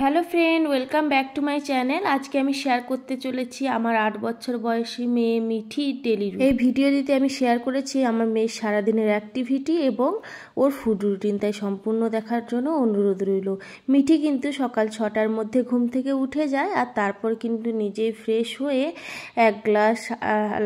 Hello friend, welcome back to my channel. আজকে আমি share করতে চলেছি আমার 8 বছর বয়সী মেয়ে মিঠি ডেলি রুটিন। এই ভিডিওটিতে আমি শেয়ার করেছি আমার মেয়ের সারাদিনের অ্যাক্টিভিটি এবং ওর ফুড রুটিন, তাই সম্পূর্ণ দেখার জন্য অনুরোধ রইল। মিঠি কিন্তু সকাল 6টার মধ্যে ঘুম থেকে উঠে যায় আর তারপর কিন্তু নিজেই ফ্রেশ হয়ে এক গ্লাস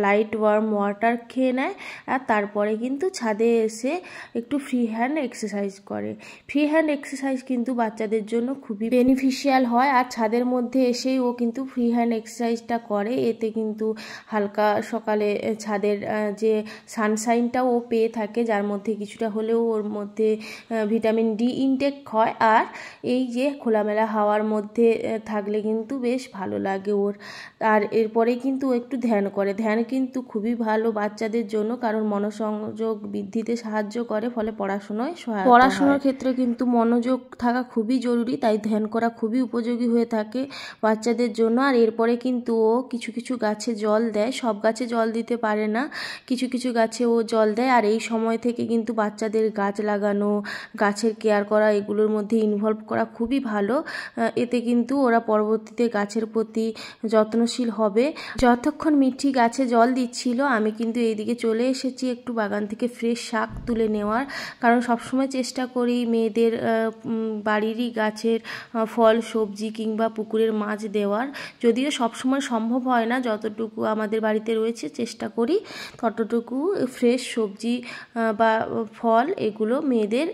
লাইট ওয়ার্ম ওয়াটার খেয়ে নেয় আর তারপরে কিন্তু ছাদে এসে একটু ফ্রি হ্যান্ড এক্সারসাইজ করে। ফ্রি হ্যান্ড এক্সারসাইজ কিন্তু বাচ্চাদের জন্য খুবই বেনিফিশিয়াল হয় আর ছাদের মধ্যে এসেই ও কিন্তু ফ্রি হ্যান্ড এক্সারসাইজটা করে। এতে কিন্তু হালকা সকালে ছাদের যে সানশাইনটাও ও পেয়ে থাকে, যার মধ্যে কিছুটা হলেও ওর মধ্যে ভিটামিন ডি ইনটেক হয়। আর এই যে খোলামেলা হাওয়ার মধ্যে থাকলে কিন্তু বেশ ভালো লাগে ওর। আর এরপরে কিন্তু ও একটু ধ্যান করে। ধ্যান কিন্তু খুবই ভালো বাচ্চাদের জন্য, কারণ মনোসংযোগ বৃদ্ধিতে সাহায্য করে, ফলে পড়াশোনায় সহায়তা হয়। পড়াশোনার ক্ষেত্রে কিন্তু মনোযোগ থাকা খুবই জরুরি, তাই ধ্যান করা খুবই উপযোগী হয়ে থাকে বাচ্চাদের জন্য। আর এরপরে কিন্তু ও কিছু কিছু গাছে জল দেয়, সব গাছে জল দিতে পারে না, কিছু কিছু গাছে ও জল দেয়। আর এই সময় থেকে কিন্তু বাচ্চাদের গাছ লাগানো, গাছের কেয়ার করা, এগুলোর মধ্যে ইনভলভ করা খুবই ভালো। এতে কিন্তু ওরা পরবর্তীতে গাছের প্রতি যত্নশীল হবে। যতক্ষণ মিঠি গাছে জল দিচ্ছিল আমি কিন্তু এইদিকে চলে এসেছি একটু বাগান থেকে ফ্রেশ শাক তুলে নেওয়ার, কারণ সবসময় চেষ্টা করি মেয়েদের বাড়িরই গাছের ফল, সবজি কিংবা পুকুরের মাছ দেওয়ার। যদিও সবসময় সম্ভব হয় না, যতটুকু আমাদের বাড়িতে রয়েছে চেষ্টা করি ততটুকু ফ্রেশ সবজি বা ফল এগুলো মেয়েদের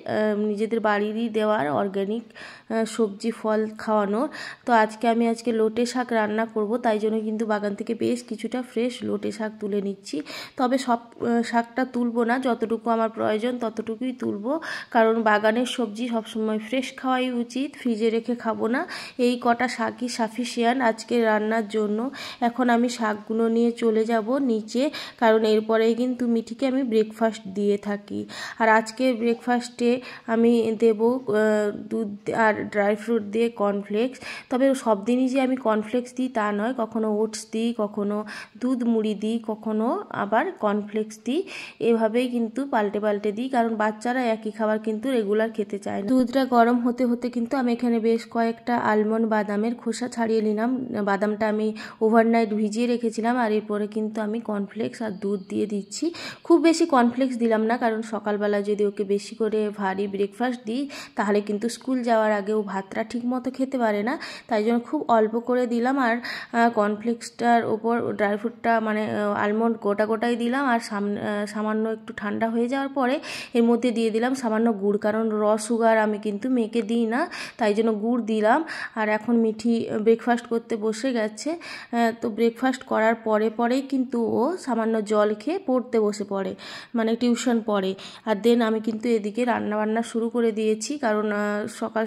নিজেদের বাড়িরই দেওয়ার, অর্গ্যানিক সবজি ফল খাওয়ানোর। তো আজকে লোটে শাক রান্না করব, তাই জন্য কিন্তু বাগান থেকে বেশ কিছুটা ফ্রেশ লোটে শাক তুলে নিচ্ছি। তবে সব শাকটা তুলবো না, যতটুকু আমার প্রয়োজন ততটুকুই তুলবো, কারণ বাগানের সবজি সবসময় ফ্রেশ খাওয়াই উচিত, ফ্রিজে রেখে খাবো না। এই কটা শাকই সাফিসিয়েন্ট আজকে রান্নার জন্য। এখন আমি শাকগুলো নিয়ে চলে যাব নিচে, কারণ এরপরেই কিন্তু মিঠিকে আমি ব্রেকফাস্ট দিয়ে থাকি। আর আজকে ব্রেকফাস্টে আমি দেব দুধ আর ড্রাই ফ্রুট দিয়ে কর্নফ্লেক্স। তবে সব দিনই যে আমি কর্নফ্লেক্স দিই তা নয়, কখনো ওটস দিই, কখনো দুধ মুড়ি দিই, কখনো আবার কর্নফ্লেক্স দিই। এভাবেই কিন্তু পাল্টে পাল্টে দিই, কারণ বাচ্চারা একই খাবার কিন্তু রেগুলার খেতে চায় না। দুধটা গরম হতে হতে কিন্তু আমি এখানে বেশ কয়েকটা আলমন্ড বাদামের খোসা ছাড়িয়ে নিলাম। বাদামটা আমি ওভারনাইট ভিজিয়ে রেখেছিলাম। আর এরপরে কিন্তু আমি কর্নফ্লেক্স আর দুধ দিয়ে দিচ্ছি। খুব বেশি কর্নফ্লেক্স দিলাম না, কারণ সকালবেলা যদি ওকে বেশি করে ভারী ব্রেকফাস্ট দিই তাহলে কিন্তু স্কুল যাওয়ার আগে ও ভাতটা ঠিক মতো খেতে পারে না, তাই জন্য খুব অল্প করে দিলাম। আর কর্নফ্লেক্সটার ওপর ড্রাই ফ্রুটটা মানে আলমন্ড গোটাই দিলাম। আর সামান্য একটু ঠান্ডা হয়ে যাওয়ার পরে এর মধ্যে দিয়ে দিলাম সামান্য গুড়, কারণ সুগার আমি কিন্তু মেয়েকে দিই না, তাই জন্য গুড় দিলাম। আর এখন মিঠি ব্রেকফাস্ট করতে বসে গেছে। তো ব্রেকফাস্ট করার পরেই কিন্তু ও সামান্য জল খেয়ে পড়তে বসে পড়ে, মানে টিউশন পড়ে। আর দেন আমি কিন্তু এদিকে রান্না শুরু করে দিয়েছি, কারণ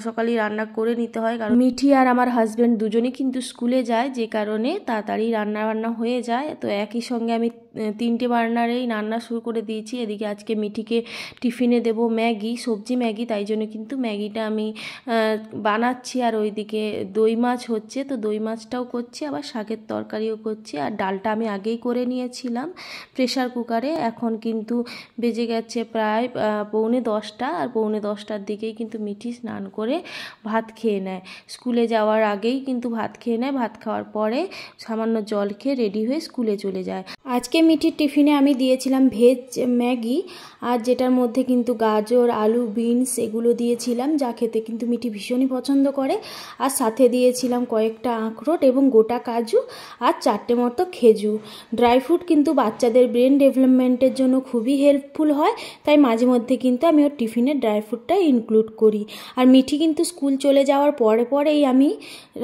সকালই রান্না করে নিতে হয়, কারণ মিঠি আর আমার হাজব্যান্ড দুজনেই কিন্তু স্কুলে যায়, যে কারণে তাড়াতাড়ি রান্না হয়ে যায়। তো একই সঙ্গে আমি 3টে বার্নারেই রান্না শুরু করে দিয়েছি। এদিকে আজকে মিঠিকে টিফিনে দেব ম্যাগি, সবজি ম্যাগি, তাই জন্য কিন্তু ম্যাগিটা আমি বানাচ্ছি। আর ওইদিকে দই মাছ হচ্ছে, তো দই মাছটাও করছি, আবার শাকের তরকারিও করছি। আর ডালটা আমি আগেই করে নিয়েছিলাম প্রেশার কুকারে। এখন কিন্তু বেজে গেছে প্রায় 9:45, আর 9:45টার দিকেই কিন্তু মিঠি স্নান করে ভাত খেয়ে নেয়। স্কুলে যাওয়ার আগেই কিন্তু ভাত খেয়ে নেয়, ভাত খাওয়ার পরে সামান্য জল খেয়ে রেডি হয়ে স্কুলে চলে যায়। আজকে মিঠির টিফিনে আমি দিয়েছিলাম ভেজ ম্যাগি, আর যেটার মধ্যে কিন্তু গাজর, আলু, বিনস এগুলো দিয়েছিলাম, যা খেতে কিন্তু মিঠি ভীষণই পছন্দ করে। আর সাথে দিয়েছিলাম কয়েকটা আখরোট এবং গোটা কাজু আর 4টে মতো খেজুর। ড্রাই ফ্রুট কিন্তু বাচ্চাদের ব্রেন ডেভেলপমেন্টের জন্য খুবই হেল্পফুল হয়, তাই মাঝে মধ্যে কিন্তু আমি ওর টিফিনে ড্রাই ফ্রুটটা ইনক্লুড করি। আর মিঠি কিন্তু স্কুল চলে যাওয়ার পরেই আমি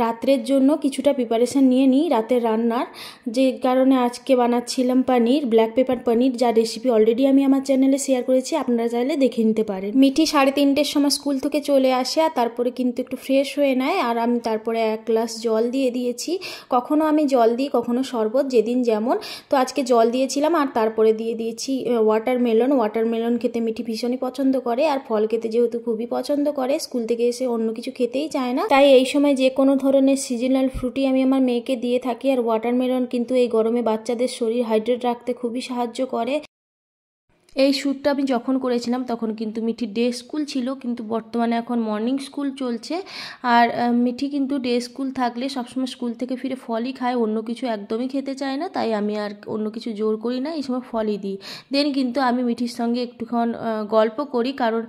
রাত্রের জন্য কিছুটা প্রিপারেশান নিয়ে নিই রাতের রান্নার, যে কারণে আজকে বানাচ্ছিলাম পনির, ব্ল্যাক পেপার পনির, যার রেসিপি অলরেডি আমি আমার চ্যানেলে শেয়ার করেছি, আপনারা চাইলে দেখে নিতে পারেন। মিঠি 3:30টার সময় স্কুল থেকে চলে আসে, আর তারপরে কিন্তু একটু ফ্রেশ হয়ে নেয়। আর আমি তারপরে 1 গ্লাস জল দিয়ে দিয়েছি, কখনো আমি জল দিই, কখনো শরবত, যেদিন যেমন। তো আজকে জল দিয়েছিলাম, আর তারপরে দিয়ে দিয়েছি ওয়াটারমেলন খেতে মিঠি ভীষণই পছন্দ করে, আর ফল খেতে যেহেতু খুবই পছন্দ করে, স্কুল থেকে এসে অন্য কিছু খেতেই চায় না, তাই এই সময় যে কোনো ধরনের সিজনাল ফ্রুটই আমি আমার মেয়েকে দিয়ে থাকি। আর ওয়াটারমেলন কিন্তু এই গরমে বাচ্চাদের শরীর হাইড্রেট রাখতে খুবই সাহায্য করে। এই শ্যুটটা আমি যখন করেছিলাম তখন কিন্তু মিঠি ডে স্কুল ছিল, কিন্তু বর্তমানে এখন মর্নিং স্কুল চলছে। আর মিঠি কিন্তু ডে স্কুল থাকলে সবসময় স্কুল থেকে ফিরে ফলই খায়, অন্য কিছু একদমই খেতে চায় না, তাই আমি আর অন্য কিছু জোর করি না, এই সময় ফলই দিই। দেন কিন্তু আমি মিঠির সঙ্গে একটুক্ষণ গল্প করি, কারণ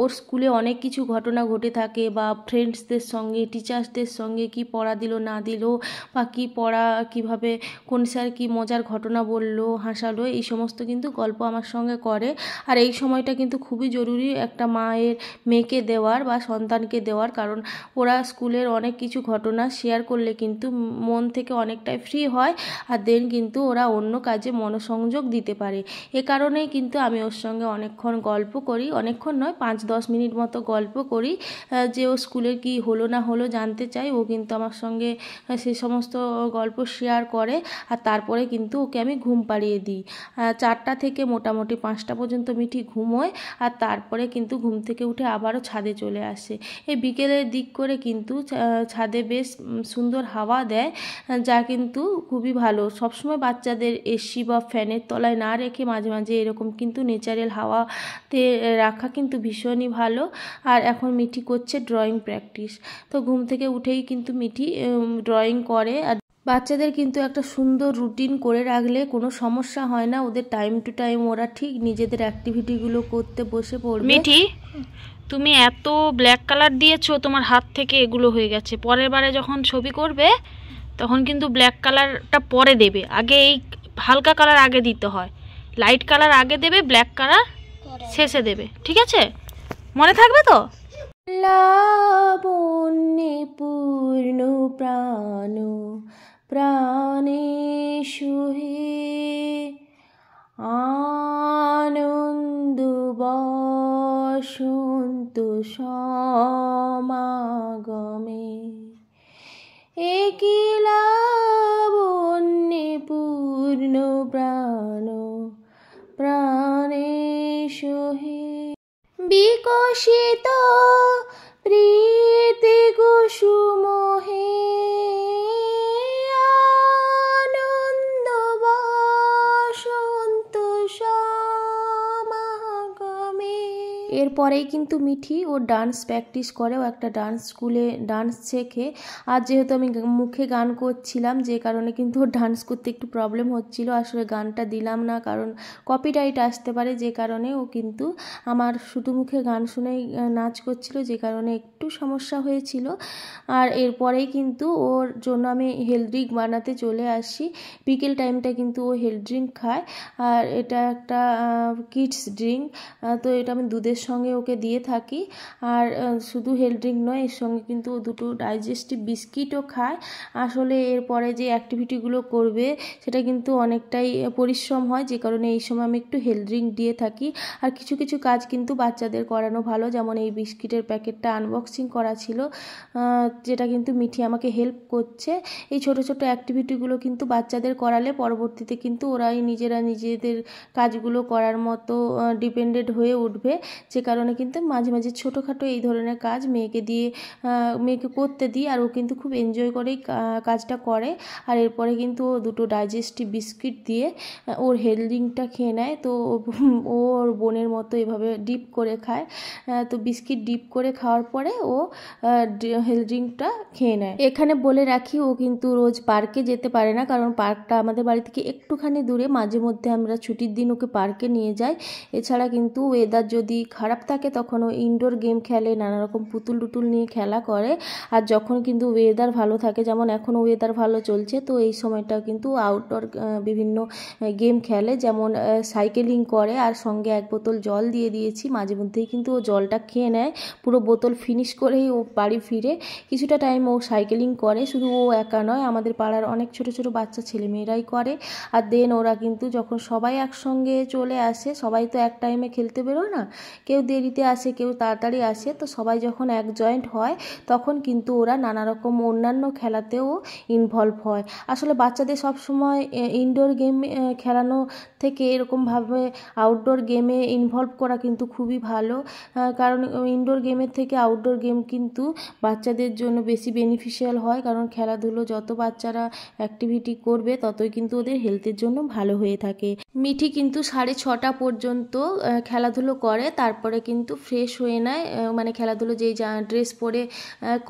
ওর স্কুলে অনেক কিছু ঘটনা ঘটে থাকে, বা ফ্রেন্ডসদের সঙ্গে টিচার্সদের সঙ্গে কি পড়া দিল না দিল, বা কি পড়া কীভাবে কোন স্যার কি মজার ঘটনা বললো হাসালো, এই সমস্ত কিন্তু গল্প আমার সঙ্গে করে। আর এই সময়টা কিন্তু খুবই জরুরি একটা মায়ের মেয়েকে দেওয়ার বা সন্তানকে দেওয়ার, কারণ ওরা স্কুলের অনেক কিছু ঘটনা শেয়ার করলে কিন্তু মন থেকে অনেকটাই ফ্রি হয়, আর দেন কিন্তু ওরা অন্য কাজে মনোসংযোগ দিতে পারে। এ কারণেই কিন্তু আমি ওর সঙ্গে অনেকক্ষণ গল্প করি, অনেকক্ষণ নয় 5-10 মিনিট মতো গল্প করি, যে ও স্কুলে কি হলো না হলো জানতে চাই। ও কিন্তু আমার সঙ্গে সে সমস্ত গল্প শেয়ার করে, আর তারপরে কিন্তু ওকে আমি ঘুম পাড়িয়ে দিই। 4টা থেকে মোটামুটি 5টা পর্যন্ত মিঠি ঘুমোয়, আর তারপরে কিন্তু ঘুম থেকে উঠে আবারও ছাদে চলে আসে। এই বিকেলের দিক করে কিন্তু ছাদে বেশ সুন্দর হাওয়া দেয়, যা কিন্তু খুবই ভালো। সবসময় বাচ্চাদের এসি বা ফ্যানের তলায় না রেখে মাঝে মাঝে এরকম কিন্তু নেচারাল হাওয়াতে রাখা কিন্তু ভীষণই ভালো। আর এখন মিঠি করছে ড্রয়িং প্র্যাকটিস, তো ঘুম থেকে উঠেই কিন্তু মিঠি ড্রয়িং করে। আর বাচ্চাদের কিন্তু একটা সুন্দর রুটিন করে রাখলে কোনো সমস্যা হয় না, ওদের টাইম টু টাইম ওরা ঠিক নিজেদের অ্যাক্টিভিটিগুলো করতে বসে পড়বে। মিঠি, তুমি এত ব্ল্যাক কালার দিয়েছো, তোমার হাত থেকে এগুলো হয়ে গেছে। পরের বারে যখন ছবি করবে তখন কিন্তু ব্ল্যাক কালারটা পরে দেবে, আগে এই হালকা কালার আগে দিতে হয়, লাইট কালার আগে দেবে, ব্ল্যাক কালার শেষে দেবে, ঠিক আছে? মনে থাকবে তো? লাবণ্যে পূর্ণ প্রাণ প্রাণে সুহে আনন্দ বসন্ত সমাগমে, একই লাবণ্যে পূর্ণ প্রাণ প্রাণে সুহে বিকশিত প্রীতি কুসুমহে আনন্দ বসন্ত সমাগমে। এরপরেই কিন্তু মিঠি ও ডান্স প্র্যাকটিস করে, ও একটা ডান্স স্কুলে ডান্স শেখে। আর যেহেতু আমি মুখে গান করছিলাম, যে কারণে কিন্তু ওর ডান্স করতে একটু প্রবলেম হচ্ছিল, আসলে গানটা দিলাম না কারণ কপিরাইট আসতে পারে, যে কারণে ও কিন্তু আমার শুধু মুখে গান শুনেই নাচ করছিল, যে কারণে একটু সমস্যা হয়েছিল। আর এরপরেই কিন্তু ওর জন্য আমি হেলথ ড্রিঙ্ক বানাতে চলে আসি। বিকেল টাইমটা কিন্তু ও হেলথ ড্রিঙ্ক খায়, আর এটা একটা কিডস ড্রিঙ্ক, তো এটা আমি দুধের সঙ্গে ওকে দিয়ে থাকি। আর শুধু হেলথ ড্রিঙ্ক নয়, এর সঙ্গে কিন্তু ও দুটো ডাইজেস্টিভ বিস্কিটও খায়। আসলে এরপরে যে অ্যাক্টিভিটিগুলো করবে সেটা কিন্তু অনেকটাই পরিশ্রম হয়, যে কারণে এই সময় আমি একটু হেলথ ড্রিঙ্ক দিয়ে থাকি। আর কিছু কিছু কাজ কিন্তু বাচ্চাদের করানো ভালো, যেমন এই বিস্কিটের প্যাকেটটা আনবক্সিং করা ছিল, যেটা কিন্তু মিঠি আমাকে হেল্প করছে। এই ছোট ছোট অ্যাক্টিভিটিগুলো কিন্তু বাচ্চাদের করালে পরবর্তীতে কিন্তু ওরাই নিজেরা নিজেদের কাজগুলো করার মতো ডিপেন্ডেন্ট হয়ে উঠবে, যে কারণে কিন্তু মাঝে মাঝে ছোটোখাটো এই ধরনের কাজ মেয়েকে করতে দিই, আর ও কিন্তু খুব এনজয় করেই কাজটা করে। আর এরপরে কিন্তু ও দুটো ডাইজেস্টিভ বিস্কিট দিয়ে ওর হেলথ ড্রিঙ্কটা খেয়ে নেয়। তো ও ওর বোনের মতো এভাবে ডিপ করে খায়, তো বিস্কিট ডিপ করে খাওয়ার পরে ও হেলথ ড্রিঙ্কটা খেয়ে নেয়। এখানে বলে রাখি, ও কিন্তু রোজ পার্কে যেতে পারে না, কারণ পার্কটা আমাদের বাড়ি থেকে একটুখানি দূরে। মাঝে মধ্যে আমরা ছুটির দিন ওকে পার্কে নিয়ে যাই। এছাড়া কিন্তু ওয়েদার যদি খারাপ থাকে তখন ও ইনডোর গেম খেলে, নানা রকম পুতুল টুতুল নিয়ে খেলা করে। আর যখন কিন্তু ওয়েদার ভালো থাকে, যেমন এখন ওয়েদার ভালো চলছে, তো এই সময়টা কিন্তু আউটডোর বিভিন্ন গেম খেলে, যেমন সাইকেলিং করে, আর সঙ্গে 1 বোতল জল দিয়ে দিয়েছি। মাঝে মধ্যেই কিন্তু ও জলটা খেয়ে নেয়, পুরো বোতল ফিনিশ করেই ও বাড়ি ফিরে। কিছুটা টাইম ও সাইকেলিং করে, শুধু ও একা নয়, আমাদের পাড়ার অনেক ছোট ছোট বাচ্চা ছেলেমেয়েরাই করে। আর দেন ওরা কিন্তু যখন সবাই একসঙ্গে চলে আসে, সবাই তো এক টাইমে খেলতে বেরোয় না, কেউ দেরিতে আসে, কেউ তাড়াতাড়ি আসে। তো সবাই যখন এক জয়েন্ট হয় তখন কিন্তু ওরা নানা রকম অন্যান্য খেলাতেও ইনভলভ হয়। আসলে বাচ্চাদের সব সময় ইনডোর গেম খেলানো থেকে এরকমভাবে আউটডোর গেমে ইনভলভ করা কিন্তু খুবই ভালো, কারণ ইনডোর গেমের থেকে আউটডোর গেম কিন্তু বাচ্চাদের জন্য বেশি বেনিফিশিয়াল হয়। কারণ খেলাধুলো যত বাচ্চারা অ্যাক্টিভিটি করবে ততই কিন্তু ওদের হেলথের জন্য ভালো হয়ে থাকে। মিঠি কিন্তু 6:30 পর্যন্ত খেলাধুলো করে, তারপরে কিন্তু ফ্রেশ হয়ে নেয়, মানে খেলাধুলো যেই ড্রেস পরে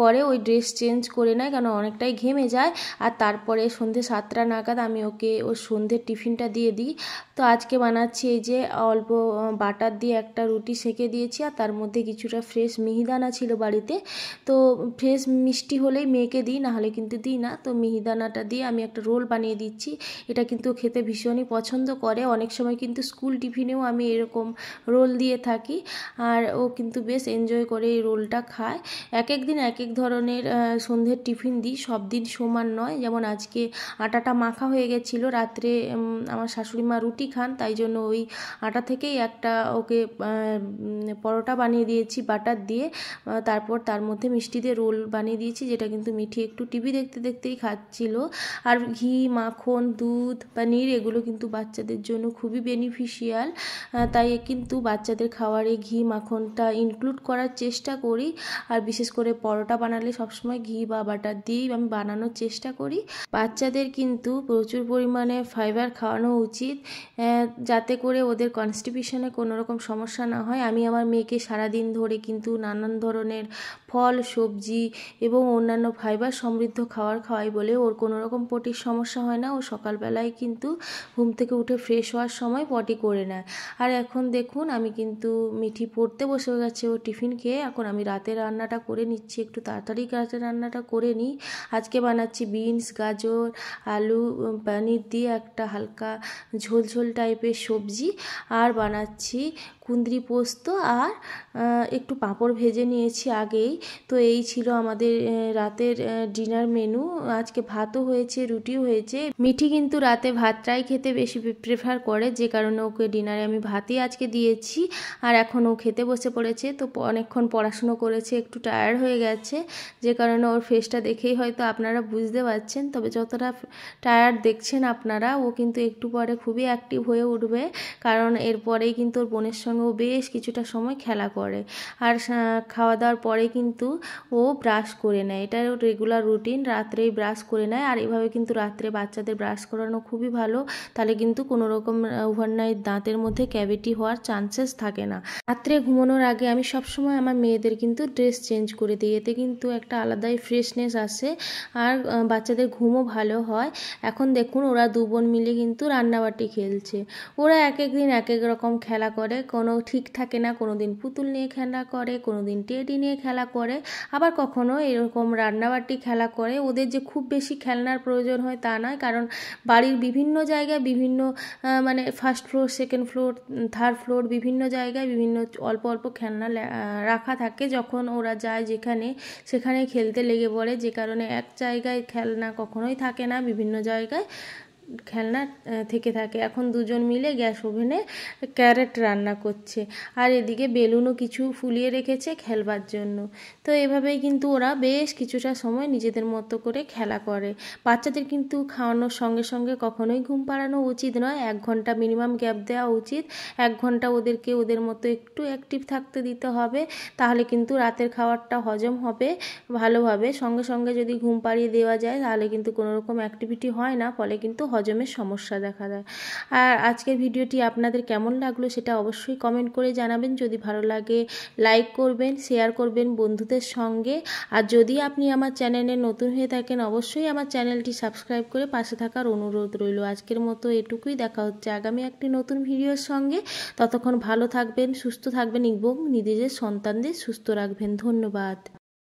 করে ওই ড্রেস চেঞ্জ করে নেয়, কারণ অনেকটাই ঘেমে যায়। আর তারপরে সন্ধ্যে 7টা নাগাদ আমি ওকে ওর সন্ধ্যের টিফিনটা দিয়ে দিই। তো আজকে বানাচ্ছি এই যে অল্প বাটার দিয়ে একটা রুটি সেঁকে দিয়েছি, আর তার মধ্যে কিছুটা ফ্রেশ মিহিদানা ছিল বাড়িতে। তো ফ্রেশ মিষ্টি হলেই মেয়েকে দিই, নাহলে কিন্তু দিই না। তো মিহিদানাটা দিয়ে আমি একটা রোল বানিয়ে দিচ্ছি। এটা কিন্তু খেতে ভীষণই পছন্দ করে। অনেক সময় কিন্তু স্কুল টিফিনেও আমি এরকম রোল দিয়ে থাকি, আর ও কিন্তু বেশ এনজয় করে এই রোলটা খায়। এক এক দিন এক এক ধরনের সন্ধ্যের টিফিন দিই, সব দিন সমান নয়। যেমন আজকে আটাটা মাখা হয়ে গেছিলো, রাত্রে আমার শাশুড়ি মা রুটি খান, তাই জন্য ওই আটা থেকেই একটা ওকে পরোটা বানিয়ে দিয়েছি বাটার দিয়ে। তারপর তার মধ্যে মিষ্টি দিয়ে রোল বানিয়ে দিয়েছি, যেটা কিন্তু মিঠি একটু টিভি দেখতে দেখতেই খাচ্ছিল। আর ঘি, মাখন, দুধ, পনির এগুলো কিন্তু বাচ্চাদের জন্য খুবই বেনিফিশিয়াল, তাই কিন্তু বাচ্চাদের খাবারে ঘি মাখনটা ইনক্লুড করার চেষ্টা করি। আর বিশেষ করে পরোটা বানালে সবসময় ঘি বা বাটার দিয়েই আমি বানানোর চেষ্টা করি। বাচ্চাদের কিন্তু প্রচুর পরিমাণে ফাইবার খাওয়ানো উচিত, যাতে করে ওদের কনস্টিপেশনে কোনো রকম সমস্যা না হয়। আমি আমার মেয়েকে সারাদিন ধরে কিন্তু নানান ধরনের ফল, সবজি এবং অন্যান্য ফাইবার সমৃদ্ধ খাবার খাওয়াই বলে ওর কোনো রকম পটির সমস্যা হয় না। ও সকালবেলায় কিন্তু ঘুম থেকে উঠে ফ্রেশ হওয়ার সময় পটি করে নেয়। আর এখন দেখুন আমি কিন্তু মিঠি পড়তে বসে গেছে ও টিফিন খেয়ে। এখন আমি রাতের রান্নাটা করে নিচ্ছি, একটু তাড়াতাড়ি রাতের রান্নাটা করে নিই। আজকে বানাচ্ছি বিনস, গাজর, আলু, পনির দিয়ে একটা হালকা ঝোল টাইপের সবজি, আর বানাচ্ছি কুঁদরি পোস্ত, আর একটু পাঁপড় ভেজে নিয়েছি আগেই। তো এই ছিল আমাদের রাতের ডিনার মেনু। আজকে ভাতও হয়েছে, রুটিও হয়েছে। মিঠি কিন্তু রাতে ভাতটাই খেতে বেশি প্রেফার করে, যে কারণে ওকে ডিনারে আমি ভাতই আজকে দিয়েছি। আর এখন ও খেতে বসে পড়েছে। তো অনেকক্ষণ পড়াশুনো করেছে, একটু টায়ার্ড হয়ে গেছে, যে কারণে ওর ফেসটা দেখেই হয়তো আপনারা বুঝতে পারছেন। তবে যতটা টায়ার্ড দেখছেন আপনারা, ও কিন্তু একটু পরে খুবই অ্যাক্টিভ হয়ে উঠবে, কারণ এরপরেই কিন্তু ওর বোনের সঙ্গেও বেশ কিছুটা সময় খেলা করে। আর খাওয়া দাওয়ার পরে কিন্তু ও ব্রাশ করে নেয়, এটা ওর রেগুলার রুটিন, রাত্রেই ব্রাশ করে নেয়। আর এইভাবে কিন্তু রাত্রে বাচ্চাদের ব্রাশ করানো খুবই ভালো, তাহলে কিন্তু কোনো রকম ওভারনাইট দাঁতের মধ্যে ক্যাভিটি হওয়ার চান্সেস থাকে না। রাত্রে ঘুমানোর আগে আমি সবসময় আমার মেয়েদের কিন্তু ড্রেস চেঞ্জ করে দিই, এতে কিন্তু একটা আলাদাই ফ্রেশনেস আসে, আর বাচ্চাদের ঘুমও ভালো হয়। এখন দেখুন ওরা দু বোন মিলে কিন্তু রান্নাবাটি খেলছে। ওরা এক এক দিন এক এক রকম খেলা করে, কোনো ঠিক থাকে না। কোনো দিন পুতুল নিয়ে খেলা করে, কোনো দিন টেডি নিয়ে খেলা করে, আবার কখনো এরকম রান্নাবাটি খেলা করে। ওদের যে খুব বেশি খেলনার প্রয়োজন হয় তা নয়, কারণ বাড়ির বিভিন্ন জায়গায় বিভিন্ন মানে first floor, second floor, third floor, বিভিন্ন জায়গায় বিভিন্ন অল্প অল্প খেলনা রাখা থাকে। যখন ওরা যায় যেখানে সেখানে খেলতে লেগে পড়ে, যে কারণে এক জায়গায় খেলনা কখনোই থাকে না, বিভিন্ন জায়গায় খেলনা থেকে থাকে। এখন দুজন মিলে গ্যাস ওভেনে ক্যারেট রান্না করছে, আর এদিকে বেলুনও কিছু ফুলিয়ে রেখেছে খেলবার জন্য। তো এভাবেই কিন্তু ওরা বেশ কিছুটা সময় নিজেদের মতো করে খেলা করে। বাচ্চাদের কিন্তু খাওয়ানোর সঙ্গে সঙ্গে কখনোই ঘুম পাড়ানো উচিত নয়, 1 ঘন্টা মিনিমাম গ্যাপ দেওয়া উচিত। 1 ঘন্টা ওদেরকে ওদের মতো একটু অ্যাক্টিভ থাকতে দিতে হবে, তাহলে কিন্তু রাতের খাবারটা হজম হবে ভালোভাবে। সঙ্গে সঙ্গে যদি ঘুম পাড়িয়ে দেওয়া যায় তাহলে কিন্তু কোনো রকম অ্যাক্টিভিটি হয় না, ফলে কিন্তু হজমের সমস্যা দেখা দেয়। আর আজকের ভিডিওটি আপনাদের কেমন লাগলো সেটা অবশ্যই কমেন্ট করে জানাবেন। যদি ভালো লাগে লাইক করবেন, শেয়ার করবেন বন্ধুদের সঙ্গে। আর যদি আপনি আমার চ্যানেলে নতুন হয়ে থাকেন অবশ্যই আমার চ্যানেলটি সাবস্ক্রাইব করে পাশে থাকার অনুরোধ রইল। আজকের মতো এটুকুই, দেখা হচ্ছে আগামী একটি নতুন ভিডিওর সঙ্গে। ততক্ষণ ভালো থাকবেন, সুস্থ থাকবেন এবং নিজেদের সন্তানদের সুস্থ রাখবেন। ধন্যবাদ।